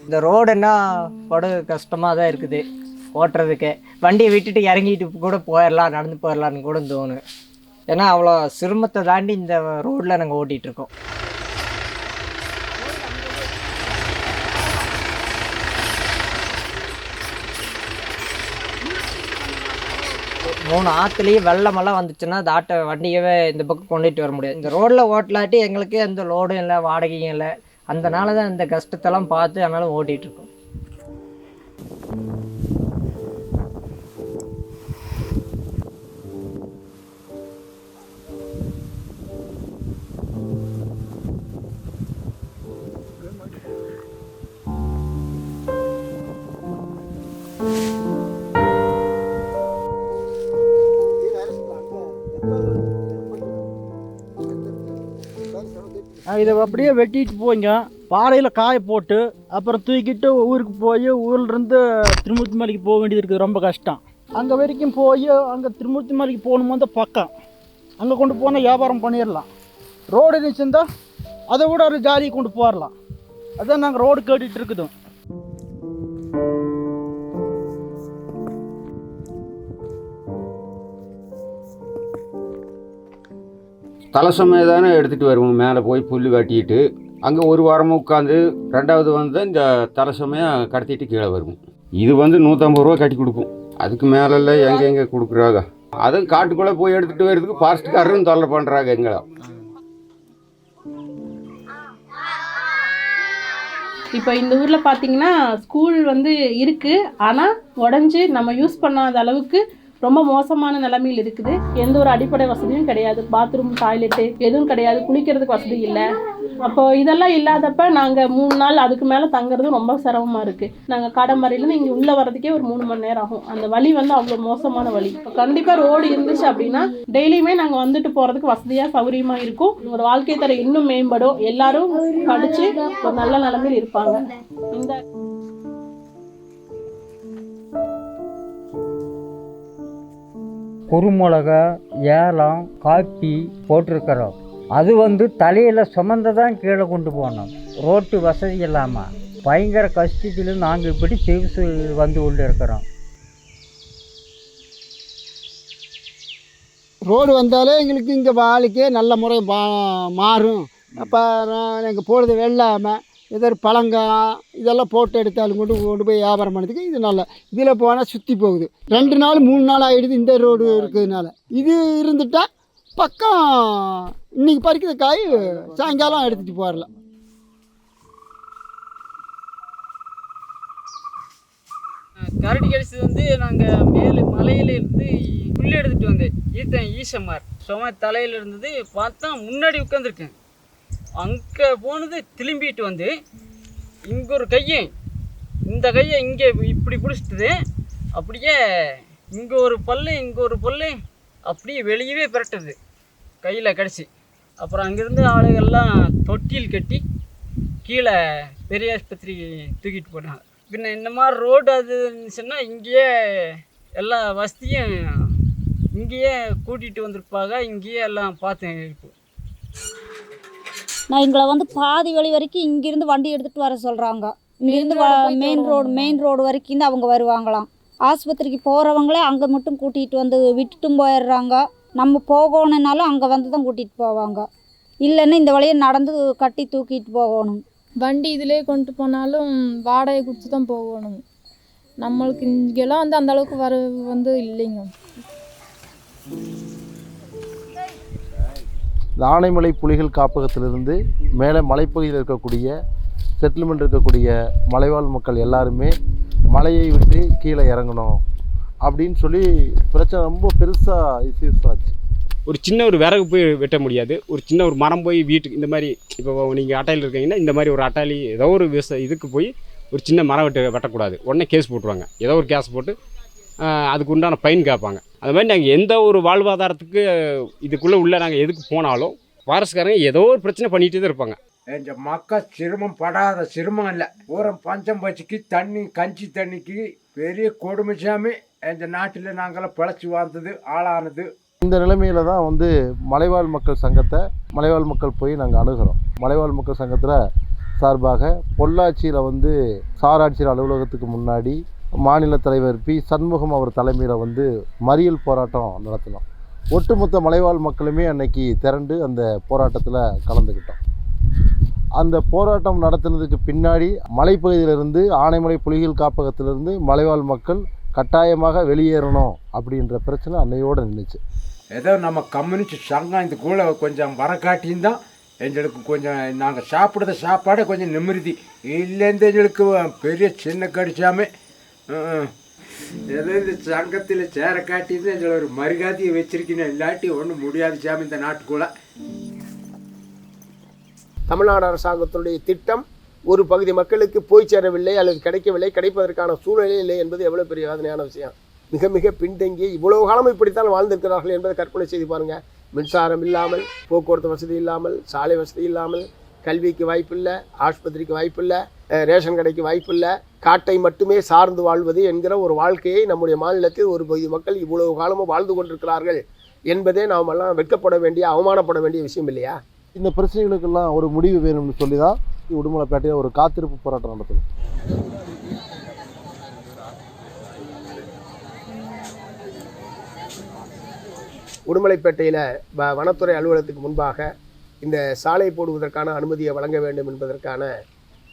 இந்த ரோடுன்னா படு கஷ்டமாக தான் இருக்குது ஓட்டுறதுக்கு. வண்டியை விட்டுட்டு இறங்கிட்டு கூட போயிடலாம், நடந்து போயிடலான்னு கூட தோணும். ஏன்னா அவ்வளோ சிரமத்தை தாண்டி இந்த ரோட்டில் நாங்கள் ஓட்டிகிட்ருக்கோம். 3 ஆற்றுலேயும் வெள்ளமெல்லாம் வந்துச்சுன்னா அந்த வண்டியவே இந்த பக்கம் கொண்டுட்டு வர முடியாது. இந்த ரோட்டில் ஓட்டலாட்டி எங்களுக்கு எந்த லோடும் இல்லை, வாடகையும் இல்லை. அதனால தான் இந்த கஷ்டத்தெல்லாம் பார்த்து அதனால ஓட்டிகிட்ருக்கோம். இதை அப்படியே வெட்டிட்டு போய்ங்க, பாறையில் காய போட்டு அப்புறம் தூக்கிட்டு ஊருக்கு போய் ஊர்லேருந்து திருமூர்த்தி மலைக்கு போக வேண்டியது இருக்குது. ரொம்ப கஷ்டம். அங்கே வரைக்கும் போய் அங்கே திருமூர்த்தி மலைக்கு போகணுமோ அந்த பக்கம் அங்கே கொண்டு போனால் வியாபாரம் பண்ணிடலாம். ரோடு இருந்துச்சுருந்தா அதை விட ஒரு ஜாலியை கொண்டு போயிடலாம். அதான் நாங்கள் ரோடு கேட்டுட்டு இருக்குதும். தலை சமயம் தானே எடுத்துகிட்டு வருவோம். மேலே போய் புல் வெட்டிட்டு அங்கே ஒரு வாரமாக உட்காந்து 2வது வந்து இந்த தலை சமயம் கடத்திட்டு கீழே வருவோம். இது வந்து 150 ரூபா கட்டி கொடுப்போம். அதுக்கு மேலெல்லாம் எங்கே கொடுக்குறாங்க. அதுவும் காட்டுக்குள்ளே போய் எடுத்துகிட்டு வரதுக்கு ஃபாரஸ்ட்காரரும் தொல்லை பண்ணுறாங்க எங்களை. இப்போ இந்த ஊரில் பார்த்தீங்கன்னா ஸ்கூல் வந்து இருக்குது, ஆனால் உடஞ்சி நம்ம யூஸ் பண்ணாத அளவுக்கு ரொம்ப மோசமான நிலைமையில் இருக்குது. எந்த ஒரு அடிப்படை வசதியும் கிடையாது. பாத்ரூம், டாய்லெட்டு எதுவும் கிடையாது. குளிக்கிறதுக்கு வசதி இல்லை. அப்போ இதெல்லாம் இல்லாதப்ப நாங்கள் 3 நாள் அதுக்கு மேலே தங்குறது ரொம்ப சிரமமாக இருக்குது. நாங்கள் காடம்பாறையிலேருந்து இங்கே உள்ளே வர்றதுக்கே ஒரு 3 மணி நேரம் ஆகும். அந்த வழி வந்து அவ்வளோ மோசமான வழி. இப்போ கண்டிப்பாக ரோடு இருந்துச்சு அப்படின்னா டெய்லியுமே நாங்கள் வந்துட்டு போகிறதுக்கு வசதியாக சௌகரியமாக இருக்கும். ஒரு வாழ்க்கை தரம் இன்னும் மேம்படும். எல்லாரும் படித்து ஒரு நல்ல நிலைமையில் இருப்பாங்க. இந்த குருமிளகா, ஏலம், காப்பி போட்டிருக்கிறோம். அது வந்து தலையில் சுமந்து தான் கீழே கொண்டு போனோம். ரோட்டு வசதி இல்லாமல் பயங்கர கஷ்டத்தில் நாங்கள் இப்படி சிகிச்சை வந்து கொண்டு இருக்கிறோம். ரோடு வந்தாலே எங்களுக்கு இங்கே வாழ்க்கையே நல்ல முறை மாறும். அப்போ எங்கள் பொழுது வெள்ளாமல் ஏதோ ஒரு பழங்காய் இதெல்லாம் போட்டு எடுத்தாலும் கொண்டு போய் வியாபாரம் பண்ணதுக்கு இது நல்லா. இதில் போனால் சுற்றி போகுது. 2 நாள் 3 நாள் ஆகிடுது இந்த ரோடு இருக்கிறதுனால. இது இருந்துட்டால் பக்கம் இன்றைக்கி பறிக்கிற காய் சாயங்காலம் எடுத்துகிட்டு போயிடலாம். கரடி கடிச்சது வந்து நாங்கள் மேலே மலையிலேருந்து புல் எடுத்துகிட்டு வந்தேன். ஈசமார் சும தலையில் இருந்தது. பார்த்தா முன்னாடி உட்காந்துருக்கேன். அங்கே போனது திரும்பிட்டு வந்து இங்கே ஒரு கையை, இந்த கையை இங்கே இப்படி பிடிச்சிட்டுது. அப்படியே இங்கே ஒரு பல்லு, இங்கே ஒரு பல்லு அப்படியே வெளியவே பிரட்டுது கையில் கடிச்சு. அப்புறம் அங்கேருந்து ஆளுகள்லாம் தொட்டியில் கட்டி கீழே பெரிய ஆஸ்பத்திரி தூக்கிட்டு போனாங்க. பின்ன இந்த மாதிரி ரோடு அது இருந்துச்சுன்னா இங்கேயே எல்லா வசதியும் இங்கேயே கூட்டிகிட்டு வந்திருப்பாங்க, இங்கேயே எல்லாம் பார்த்தேன். இப்போ நான் எங்களை வந்து பாதி வழி வரைக்கும் இங்கேருந்து வண்டி எடுத்துகிட்டு வர சொல்கிறாங்க. இங்கேருந்து மெயின் ரோடு வரைக்கும் தான் அவங்க வருவாங்களாம். ஆஸ்பத்திரிக்கு போகிறவங்களே அங்கே மட்டும் கூட்டிகிட்டு வந்து விட்டுட்டும் போயிடுறாங்க. நம்ம போகணுன்னாலும் அங்கே வந்து தான் கூட்டிகிட்டு போவாங்க. இல்லைன்னா இந்த வழியை நடந்து கட்டி தூக்கிட்டு போகணும். வண்டி இதிலே கொண்டு போனாலும் வாடகை கொடுத்து தான் போகணும். நம்மளுக்கு இங்கெல்லாம் வந்து அந்த அளவுக்கு வந்து இல்லைங்க. இந்த ஆனைமலை புலிகள் காப்பகத்திலிருந்து மேலே மலைப்பகுதியில் இருக்கக்கூடிய செட்டில்மெண்ட் இருக்கக்கூடிய மலைவாழ் மக்கள் எல்லாருமே மலையை விட்டு கீழே இறங்கணும் அப்படின்னு சொல்லி பிரச்சனை ரொம்ப பெருசாக இஷ்யூஸ் ஆச்சு. ஒரு சின்ன ஒரு விறகு போய் வெட்ட முடியாது, ஒரு சின்ன ஒரு மரம் போய் வீட்டுக்கு இந்த மாதிரி இப்போ நீங்கள் அட்டாலியில் இருக்கீங்கன்னா இந்த மாதிரி ஒரு அட்டாலி ஏதோ ஒரு இதுக்கு போய் ஒரு சின்ன மரம் வெட்டக்கூடாது, உடனே கேஸ் போட்டுருவாங்க. ஏதோ ஒரு கேஸ் போட்டு அதுக்கு உண்டான ஃபைன் கேட்பாங்க. அது மாதிரி நாங்கள் எந்த ஒரு வாழ்வாதாரத்துக்கு இதுக்குள்ளே உள்ள நாங்கள் எதுக்கு போனாலும் ஃபாரஸ்ட்காரங்க ஏதோ ஒரு பிரச்சனை பண்ணிகிட்டே தான் இருப்பாங்க. எங்கள் மக்கள் சிரமம் படாத சிரமம் இல்லை. பூரம் பஞ்சம் பச்சிக்கு தண்ணி கஞ்சி தண்ணிக்கு பெரிய கொடுமைச்சாமி எங்கள் நாட்டில் நாங்களாம் பிழைச்சி வாழ்ந்தது ஆளானது. இந்த நிலைமையில தான் வந்து மலைவாழ் மக்கள் சங்கத்தை மலைவாழ் மக்கள் போய் நாங்கள் அணுகிறோம். மலைவாழ் மக்கள் சங்கத்தில் சார்பாக பொள்ளாச்சியில் வந்து சார் ஆட்சியர் அலுவலகத்துக்கு முன்னாடி மாநில தலைவர் பி சண்முகம் அவர் தலைமையில் வந்து மறியல் போராட்டம் நடத்தினோம். ஒட்டுமொத்த மலைவாழ் மக்களுமே அன்னைக்கு திரண்டு அந்த போராட்டத்தில் கலந்துக்கிட்டோம். அந்த போராட்டம் நடத்தினதுக்கு பின்னாடி மலைப்பகுதியிலிருந்து ஆனைமலை புலிகள் காப்பகத்திலிருந்து மலைவாழ் மக்கள் கட்டாயமாக வெளியேறணும் அப்படின்ற பிரச்சனை அன்னையோடு நின்றுச்சு. ஏதோ நம்ம கம்யூனிஸ்ட் சங்கம் இந்த கூட கொஞ்சம் வரக்காட்டியும் தான் எங்களுக்கு கொஞ்சம் நாங்கள் சாப்பிட்ற சாப்பாடை கொஞ்சம் நிமிர்த்தி இல்லைன்னு எங்களுக்கு பெரிய சின்ன கடிச்சாமே ஏதோ இந்த சங்கத்தில் சேர காட்டின்னு எங்களை ஒரு மரியாதையை வச்சிருக்கீங்க. இல்லாட்டி ஒன்றும் முடியாது சாமி இந்த நாட்டுக்குள்ள. தமிழ்நாடு அரசாங்கத்தினுடைய திட்டம் ஒரு பகுதி மக்களுக்கு போய் சேரவில்லை அல்லது கிடைக்கவில்லை, கிடைப்பதற்கான சூழ்நிலை இல்லை என்பது எவ்வளோ பெரிய வேதனையான விஷயம். மிக மிக பின்தங்கி இவ்வளவு காலம் இப்படித்தான் வாழ்ந்திருக்கிறார்கள் என்பதை கற்பனை செய்து பாருங்கள். மின்சாரம் இல்லாமல், போக்குவரத்து வசதி இல்லாமல், சாலை வசதி இல்லாமல், கல்விக்கு வாய்ப்பில்லை, ஆஸ்பத்திரிக்கு வாய்ப்பில்லை, ரேஷன் கடைக்கு வாய்ப்பில்லை, காட்டை மட்டுமே சார்ந்து வாழ்வது என்கிற ஒரு வாழ்க்கையை நம்முடைய மாநிலத்தில் ஒரு பகுதி மக்கள் இவ்வளவு காலமும் வாழ்ந்து கொண்டிருக்கிறார்கள் என்பதே நாம் எல்லாம் வெட்கப்பட வேண்டிய அவமானப்பட வேண்டிய விஷயம் இல்லையா? இந்த பிரச்சனைகளுக்கெல்லாம் ஒரு முடிவு வேணும்னு சொல்லி தான் உடுமலைப்பேட்டையில் ஒரு காத்திருப்பு போராட்டம் நடத்தணும். உடுமலைப்பேட்டையில் வனத்துறை அலுவலகத்துக்கு முன்பாக இந்த சாலை போடுவதற்கான அனுமதியை வழங்க வேண்டும் என்பதற்கான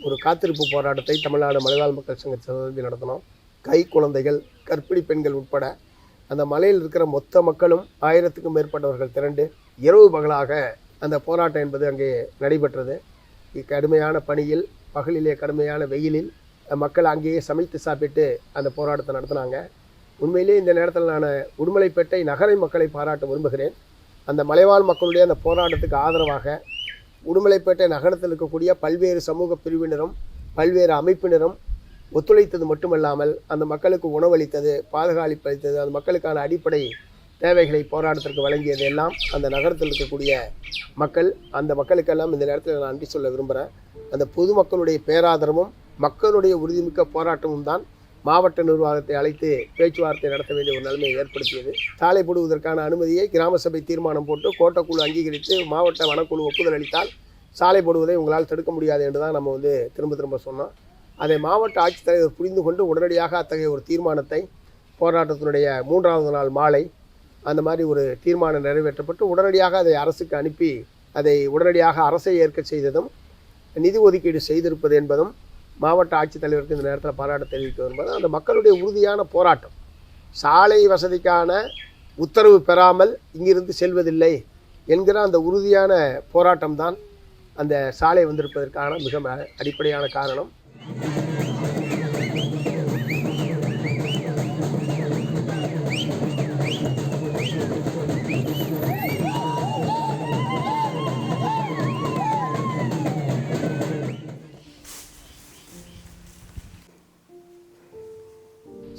ஒரு காத்திருப்பு போராட்டத்தை தமிழ்நாடு மலைவாழ் மக்கள் சங்கத்தில் நடத்தினோம். கை குழந்தைகள், கர்ப்பிணி பெண்கள் உட்பட அந்த மலையில் இருக்கிற மொத்த மக்களும் 1000க்கும் மேற்பட்டவர்கள் திரண்டு இரவு பகலாக அந்த போராட்டம் என்பது அங்கே நடைபெற்றது. கடுமையான பணியில், பகலிலே கடுமையான வெயிலில் மக்கள் அங்கேயே சமைத்து சாப்பிட்டு அந்த போராட்டத்தை நடத்தினாங்க. உண்மையிலே இந்த நேரத்தில் நான் உடுமலைப்பேட்டை நகரை மக்களை பாராட்ட விரும்புகிறேன். அந்த மலைவாழ் மக்களுடைய அந்த போராட்டத்துக்கு ஆதரவாக உடுமலைப்பேட்டை நகரத்தில் இருக்கக்கூடிய பல்வேறு சமூக பிரிவினரும் பல்வேறு அமைப்பினரும் ஒத்துழைத்தது மட்டுமல்லாமல் அந்த மக்களுக்கு உணவளித்தது, பாதுகாப்பு அளித்தது, அந்த மக்களுக்கான அடிப்படை தேவைகளை போராட்டத்திற்கு வழங்கியது எல்லாம் அந்த நகரத்தில் இருக்கக்கூடிய மக்கள். அந்த மக்களுக்கெல்லாம் இந்த நேரத்தில் நான் நன்றி சொல்ல விரும்புகிறேன். அந்த பொதுமக்களுடைய பேராதரவும் மக்களுடைய உறுதிமிக்க போராட்டமும் தான் மாவட்ட நிர்வாகத்தை அழைத்து பேச்சுவார்த்தை நடத்த வேண்டிய ஒரு நிலைமையை ஏற்படுத்தியது. சாலை போடுவதற்கான அனுமதியை கிராம சபை தீர்மானம் போட்டு கோட்டக்குழு அங்கீகரித்து மாவட்ட வனக்குழு ஒப்புதல் அளித்தால் சாலை போடுவதை உங்களால் தடுக்க முடியாது என்று தான் நம்ம திரும்ப திரும்ப சொன்னோம். அதை மாவட்ட ஆட்சித்தலைவர் புரிந்து கொண்டு உடனடியாக அத்தகைய ஒரு தீர்மானத்தை போராட்டத்தினுடைய 3வது நாள் மாலை அந்த மாதிரி ஒரு தீர்மானம் நிறைவேற்றப்பட்டு உடனடியாக அதை அரசுக்கு அனுப்பி அதை உடனடியாக அரசை ஏற்க செய்ததும் நிதி ஒதுக்கீடு செய்திருப்பது என்பதும் மாவட்ட ஆட்சித்தலைவருக்கு இந்த நேரத்தில் பாராட்ட தெரிவிக்க என்பது அந்த மக்களுடைய உறுதியான போராட்டம். சாலை வசதிக்கான உத்தரவு பெறாமல் இங்கிருந்து செல்வதில்லை என்கிற அந்த உறுதியான போராட்டம் தான் அந்த சாலை வந்திருப்பதற்கான மிக அடிப்படையான காரணம்.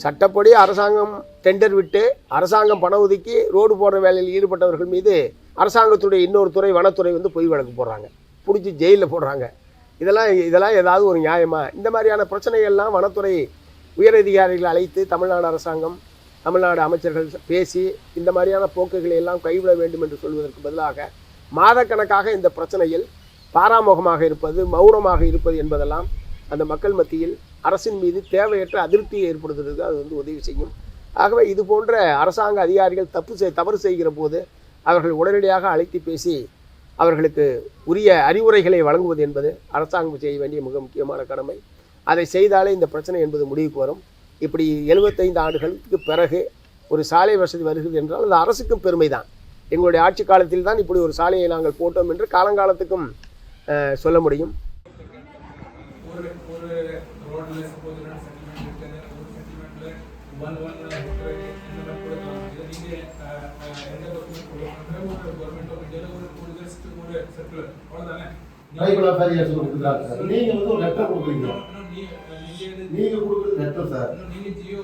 சட்டப்படி அரசாங்கம் டெண்டர் விட்டு அரசாங்கம் பணம் ஒதுக்கி ரோடு போடுற வேலையில் ஈடுபட்டவர்கள் மீது அரசாங்கத்துடைய இன்னொரு துறை வனத்துறை பொய் வழக்கு போடுறாங்க, பிடிச்சி ஜெயிலில் போடுறாங்க. இதெல்லாம் ஏதாவது ஒரு நியாயமா? இந்த மாதிரியான பிரச்சனைகள்லாம் வனத்துறை உயரதிகாரிகளை அழைத்து தமிழ்நாடு அரசாங்கம் தமிழ்நாடு அமைச்சர்கள் பேசி இந்த மாதிரியான போக்குகளை எல்லாம் கைவிட வேண்டும் என்று சொல்வதற்கு பதிலாக மாதக்கணக்காக இந்த பிரச்சனையில் பாராமுகமாக இருப்பது, மௌனமாக இருப்பது என்பதெல்லாம் அந்த மக்கள் மத்தியில் அரசின் மீது தேவையற்ற அதிருப்தியை ஏற்படுத்துறதுக்கு அது வந்து உதவி செய்யும். ஆகவே இது போன்ற அரசாங்க அதிகாரிகள் தவறு செய்கிற போது அவர்கள் உடனடியாக அழைத்து பேசி அவர்களுக்கு உரிய அறிவுரைகளை வழங்குவது என்பது அரசாங்கம் செய்ய வேண்டிய மிக முக்கியமான கடமை. அதை செய்தாலே இந்த பிரச்சனை என்பது முடிவுக்கு வரும். இப்படி 75 ஆண்டுகளுக்கு பிறகு ஒரு சாலை வசதி வருகிறது என்றால் அது அரசுக்கும் பெருமை தான். எங்களுடைய ஆட்சி காலத்தில் தான் இப்படி ஒரு சாலையை நாங்கள் போட்டோம் என்று காலங்காலத்துக்கும் சொல்ல முடியும். நீங்க ஒரு லெட்டர் கொடுக்குறீங்க, நீங்க கொடுக்குறது லெட்டர் சார். நீங்க ஜியோ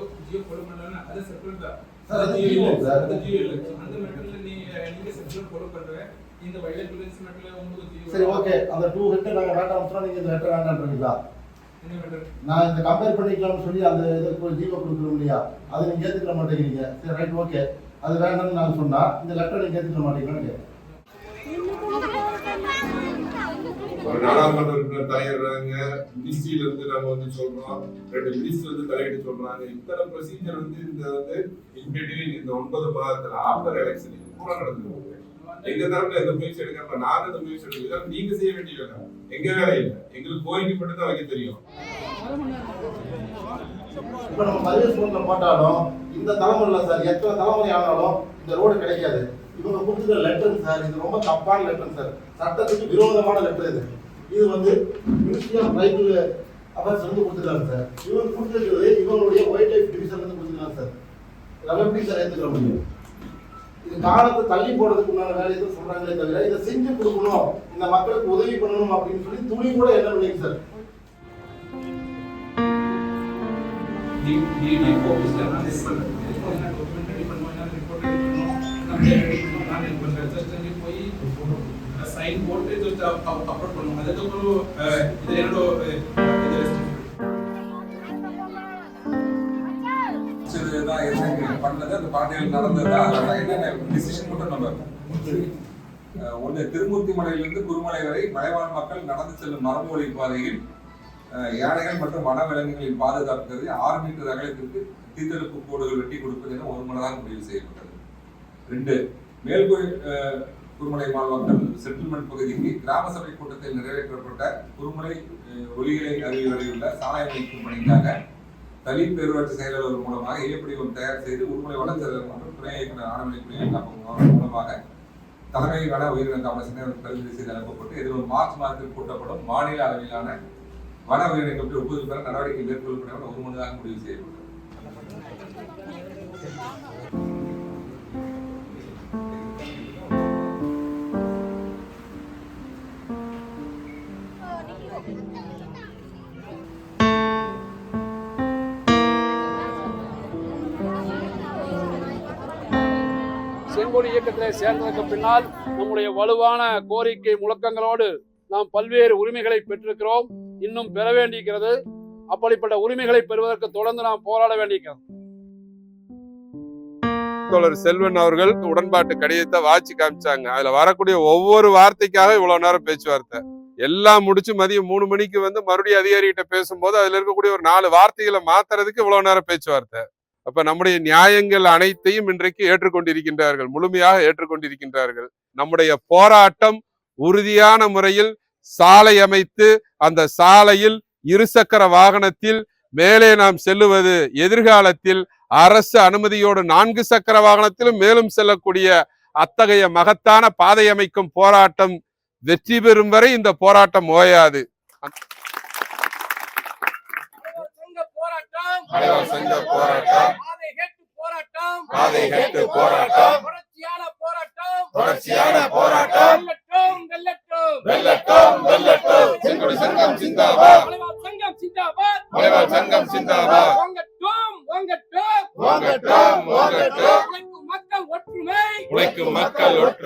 ஃபாலோ பண்ணலனா அது சர்க்குலர் தான் சார். அது ஜியோ சார், அது ஜியோ இல்ல. அந்த மெட்டர்ல நீங்க சர்க்குலர் ஃபாலோ பண்றீங்க. இந்த வைலட் பேலன்ஸ் மெட்டர்ல உங்களுக்கு ஜியோ. சரி, ஓகே. அந்த 2 ஹெட் நாங்க வேண்டாம் சொன்னா நீங்க இந்த லெட்டர் வேண்டாம்ன்றீங்களா? என்ன லெட்டர்? நான் இந்த கம்பேர் பண்ணிக்கலாம்னு சொல்லி அந்த இதுக்கு ஜியோ கொடுக்குறோம் இல்லையா, அது நீங்க ஏத்துக்க மாட்டேங்கிறீங்க. சரி, ரைட், ஓகே. அது வேண்டாம்னு நான் சொன்னா இந்த லெட்டர் நீங்க ஏத்துக்க மாட்டீங்கன்னு கேக்குறேன். ஒரு நாடாளுமன்ற உறுப்பினர் தலையிடுறாங்க, மினிஸ்ட்ரியில இருந்து நம்ம வந்து சொல்றோம், 2 மினிஸ்டர் வந்து தலையிட்டு சொல்றாங்க. இத்தனை ப்ரொசீஜர் வந்து இந்த வந்து இன்பிட்வீன் இந்த 9 மாதத்துல ஆஃப்டர் எலெக்ஷன் பூரா நடந்துருக்கு. எங்க தரப்புல எந்த முயற்சி எடுக்க, நாங்க எந்த முயற்சி எடுக்க, நீங்க செய்ய வேண்டிய வேலை, எங்க வேலை இல்லை. எங்களுக்கு கோரிக்கை மட்டும் தான் வைக்க தெரியும். இப்ப நம்ம சர்வீஸ் ரோட்ல போட்டாலும் இந்த தலைமுறையில சார் எத்தனை தலைமுறை ஆனாலும் இந்த ரோடு கிடைக்காது. இவங்க கொடுத்துருக்க லெட்டர் சார், இது ரொம்ப தப்பான லெட்டர் சார், சட்டத்துக்கு விரோதமான லெட்டர். இது வந்து மினிஸ்ட்ரி ஆஃப் ட்ரைபல் அஃபேர்ஸ் வந்து கொடுத்துருக்காங்க சார். இவங்க கொடுத்துருக்கிறது இவங்களுடைய ஒயில்ட் லைஃப் டிவிஷன்ல இருந்து கொடுத்துருக்காங்க சார். நம்ம எப்படி சார் ஏற்றுக்க முடியும்? இது காலத்தை தள்ளி போடுறதுக்கு உண்டான வேலை எதுவும் சொல்றாங்களே தவிர இதை செஞ்சு கொடுக்கணும், இந்த மக்களுக்கு உதவி பண்ணணும் அப்படின்னு சொல்லி துணி கூட என்ன இல்லைங்க சார். சைன் போட்டு அப்லோட் பண்ணுவோம். அதுக்கப்புறம் இது என்னோட பண்ணது அந்த பாண்டியில் நடந்தது. என்னென்ன டிசிஷன் மட்டும் நம்ம ஒன்று, திருமூர்த்தி மலையிலிருந்து குருமலை வரை மலைவாழ் மக்கள் நடந்து செல்லும் மரபு வழி பாதையில் யானைகள் மற்றும் வனவிலங்குகளின் பாதுகாப்பு 6 மீட்டர் அகலத்திற்கு தீத்தடுப்பு கோடுகள் வெட்டி கொடுப்பது என ஒருமனதாக முடிவு செய்யப்பட்டது. 2, மேல்கோயில் குருமலை வாழ் செட்டில்மெண்ட் பகுதிக்கு கிராம சபை கூட்டத்தில் நிறைவேற்றப்பட்ட குருமலை ஒலிகளை அறிவியுள்ள சாலை அமைக்கும் பணிக்காக தனி பேரூராட்சி செயலாளர் மூலமாக இயப்படிவம் தயார் செய்து உருமலை வனச்செயலர் மற்றும் துணை இயக்குநர் ஆனமலை குடியிருப்பு மூலமாக தலைமை வன உயிரின காப்பரேஷன் பரிந்துரை செய்து அனுப்பப்பட்டு எதிர்வரும் மார்ச் மாதத்தில் கூட்டப்படும் மாநில அளவிலான வன உயிரினங்களுக்கு ஒப்புதல் பெற நடவடிக்கை மேற்கொள்ளப்படும் ஒருமனதாக முடிவு செய்யப்பட்டது. செங்கோல் இயக்கத்திலே சேர்ந்ததற்கு பின்னால் நம்முடைய வலுவான கோரிக்கை முழக்கங்களோடு நாம் பல்வேறு உரிமைகளை பெற்றிருக்கிறோம், இன்னும் பெற வேண்டியிருக்கிறது. அப்படிப்பட்ட உரிமைகளை பெறுவதற்கு தொடர்ந்து நாம் போராட வேண்டியிருக்கிறது. தோழர் செல்வன் அவர்கள் உடன்பாட்டு கடிதத்தை வாட்சி காமிச்சாங்க. அதுல வரக்கூடிய ஒவ்வொரு வார்த்தைக்காக இவ்வளவு நேரம் பேச்சுவார்த்தை எல்லாம் முடிச்சு மதியம் 3 மணிக்கு வந்து மறுபடியும் அதிகாரிகிட்ட பேசும்போது அதுல இருக்கக்கூடிய ஒரு 4 வார்த்தைகளை மாத்துறதுக்கு இவ்வளவு நேரம் பேச்சுவார்த்தை. அப்ப நம்முடைய நியாயங்கள் அனைத்தையும் இன்றைக்கு ஏற்றுக்கொண்டிருக்கின்றார்கள், முழுமையாக ஏற்றுக்கொண்டிருக்கின்றார்கள். நம்முடைய போராட்டம் உறுதியான முறையில் சாலை அமைத்து அந்த சாலையில் இருசக்கர வாகனத்தில் மேலே நாம் செல்லுவது எதிர்காலத்தில் அரசு அனுமதியோடு 4 சக்கர வாகனத்திலும் மேலும் செல்லக்கூடிய அத்தகைய மகத்தான பாதை அமைக்கும் போராட்டம் வெற்றி பெறும் வரை இந்த போராட்டம் ஓயாது. உழைக்கும் மக்கள் ஒற்றுமை.